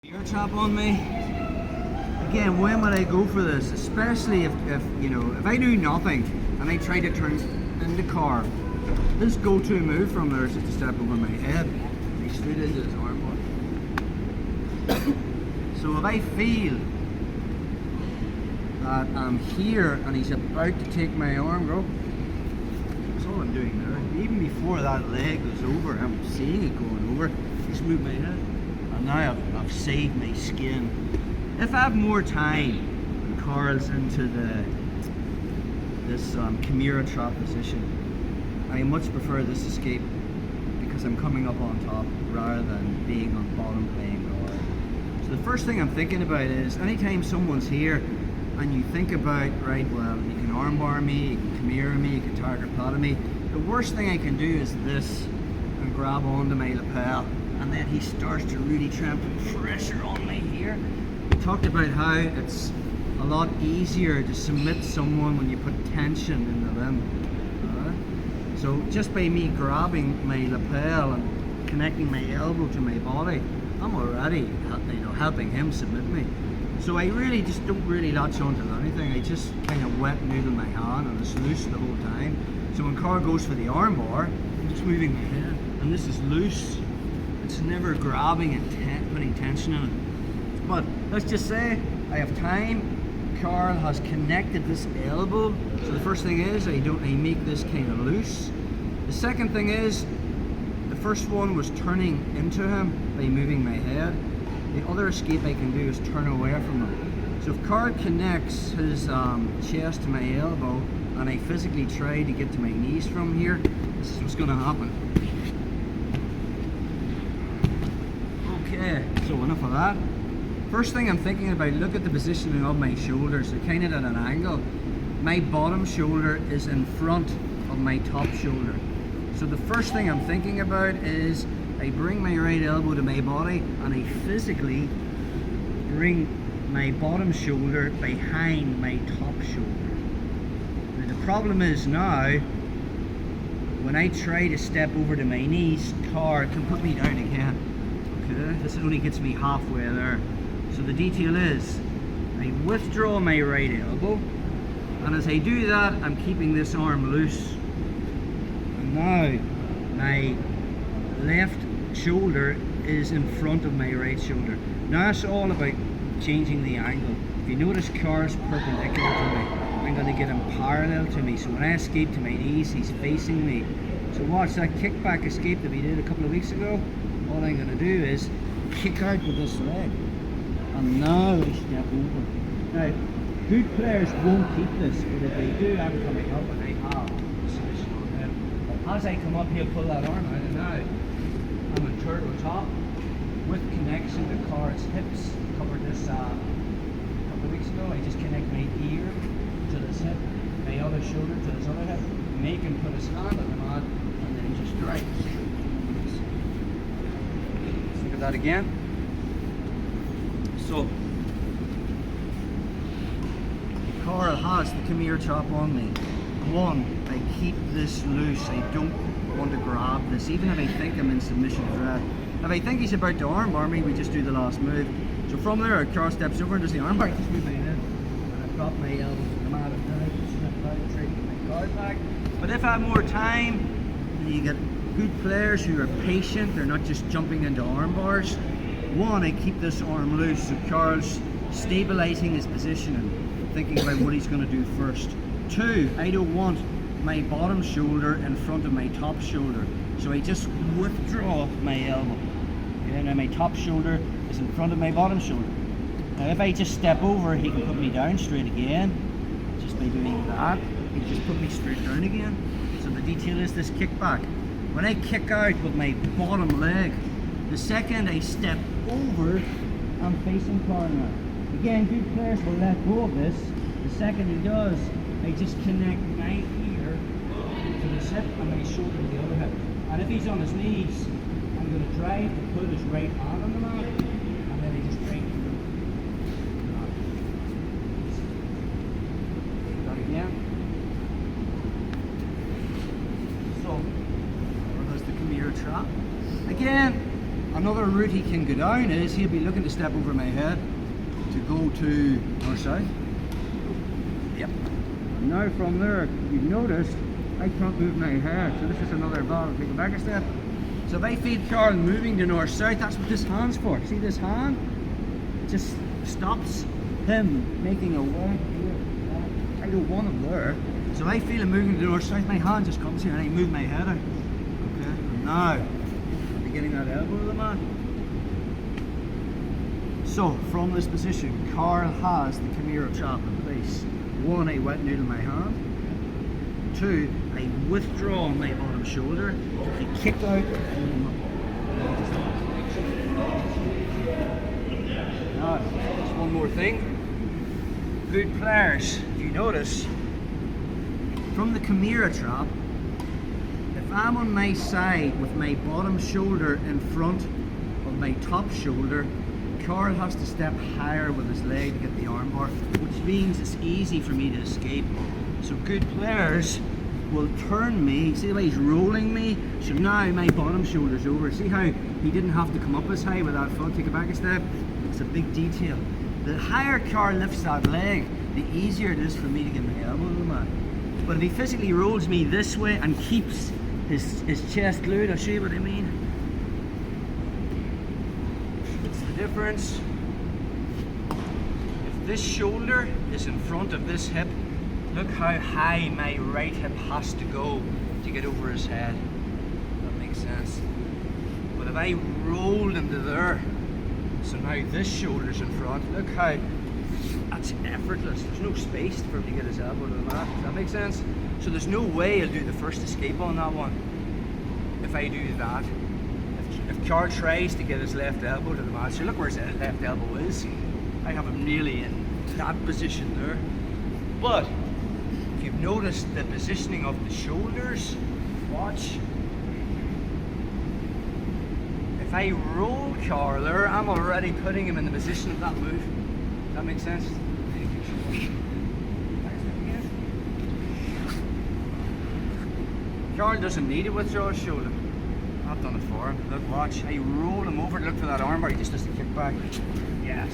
Your chop on me. Again, when would I go for this? Especially if you know, if I do nothing and I try to turn in the car, his go-to move from there is just to step over my head. He's straight into his armbar. So if I feel that I'm here and he's about to take my arm, go. That's all I'm doing there. Even before that leg goes over, I'm seeing it going over. Just move my head. And now I've saved my skin. If I have more time and Carl's into this Kimura trap position, I much prefer this escape because I'm coming up on top rather than being on bottom playing guard. So the first thing I'm thinking about is anytime someone's here and you think about, right, well, you can armbar me, you can Kimura me, you can target plot me. The worst thing I can do is this and grab onto my lapel. And then he starts to really try and put pressure on me here. We talked about how it's a lot easier to submit someone when you put tension in the limb. So just by me grabbing my lapel and connecting my elbow to my body, I'm already helping him submit me. So I really just don't really latch onto anything. I just kind of wet noodle my hand and it's loose the whole time. So when Carl goes for the armbar, I'm just moving my head and this is loose. It's never grabbing and putting tension in it. But let's just say I have time. Carl has connected this elbow. So the first thing is I make this kind of loose. The second thing is the first one was turning into him by moving my head. The other escape I can do is turn away from him. So if Carl connects his chest to my elbow and I physically try to get to my knees from here, this is what's going to happen. Okay, so enough of that. First thing I'm thinking about, look at the positioning of my shoulders. They're kind of at an angle. My bottom shoulder is in front of my top shoulder. So the first thing I'm thinking about is I bring my right elbow to my body and I physically bring my bottom shoulder behind my top shoulder. Now the problem is now, when I try to step over to my knees, Carl can put me down again. This only gets me halfway there. So the detail is, I withdraw my right elbow, and as I do that, I'm keeping this arm loose. And now, my left shoulder is in front of my right shoulder. Now it's all about changing the angle. If you notice, Carl's perpendicular to me. I'm going to get him parallel to me. So when I escape to my knees, he's facing me. So watch that kickback escape that we did a couple of weeks ago. All I'm going to do is kick out with this leg. And now I step over. Now, good players won't keep this, but if they do, I'm coming up and I have a solution on him. As I come up, he'll pull that arm out, and now I'm on turtle top with connection to Carl's hips. Covered this a couple of weeks ago. I just connect my ear to this hip, my other shoulder to this other hip, make him put his hand on the mat, and then just drive. That again. So Carl has the Kimura chop on me. One, I keep this loose. I don't want to grab this, even if I think I'm in submission threat. If I think he's about to armbar me, we just do the last move. So from there, Carl steps over and does the armbar. I just move my head and I drop my elbow to the mat and then I just snap out, try to get my guard back. But if I have more time, you get good players who are patient, they're not just jumping into arm bars. One, I keep this arm loose so Carl's stabilizing his position and thinking about what he's going to do first. Two, I don't want my bottom shoulder in front of my top shoulder, so I just withdraw my elbow. Okay, now my top shoulder is in front of my bottom shoulder. Now if I just step over, he can put me down straight again. Just by doing that, he can just put me straight down again. So the detail is this kickback. When I kick out with my bottom leg, the second I step over, I'm facing Carl now. Again, good players will let go of this. The second he does, I just connect my ear to the hip and my shoulder to the other hip. And if he's on his knees, I'm going to try to put his right hand on the mat, and then I just try to that again. So, there's the Kimura trap. Again, another route he can go down is he'll be looking to step over my head to go to north-south. Yep. And now from there, you've noticed I can't move my head, so this is another battle. Take it back a step. So if I feed Carl moving to north-south, that's what this hand's for. See this hand? It just stops him making a way here. I don't want him there. So I feel him moving to north-south, my hand just comes here and I move my head out. Okay, and now, I'm getting that elbow to the man. So, from this position, Carl has the Kimura trap in place. One, I wet noodle my hand. Two, I withdraw my bottom shoulder. If you kick out, now, just one more thing. Good players, if you notice, from the Kimura trap, if I'm on my side with my bottom shoulder in front of my top shoulder, Carl has to step higher with his leg to get the armbar, which means it's easy for me to escape. So good players will turn me, see the way he's rolling me? So now my bottom shoulder's over. See how he didn't have to come up as high with that foot, take it back a step? It's a big detail. The higher Carl lifts that leg, the easier it is for me to get my elbow to the mat. But if he physically rolls me this way and keeps his chest glued, I'll show you what I mean. It's the difference. If this shoulder is in front of this hip, look how high my right hip has to go to get over his head. That makes sense. But if I rolled him to there, so now this shoulder's in front, look how that's effortless. There's no space for him to get his elbow to the mat. Does that make sense? So there's no way he'll do the first escape on that one if I do that. If Carl tries to get his left elbow to the mat, so look where his left elbow is. I have him nearly in that position there. But if you've noticed the positioning of the shoulders, watch. If I roll Carl there, I'm already putting him in the position of that move. Does that make sense? Carl doesn't need to withdraw his shoulder. I've done it for him. Look, watch. I roll him over to look for that armbar. He just does the kick back. Yes.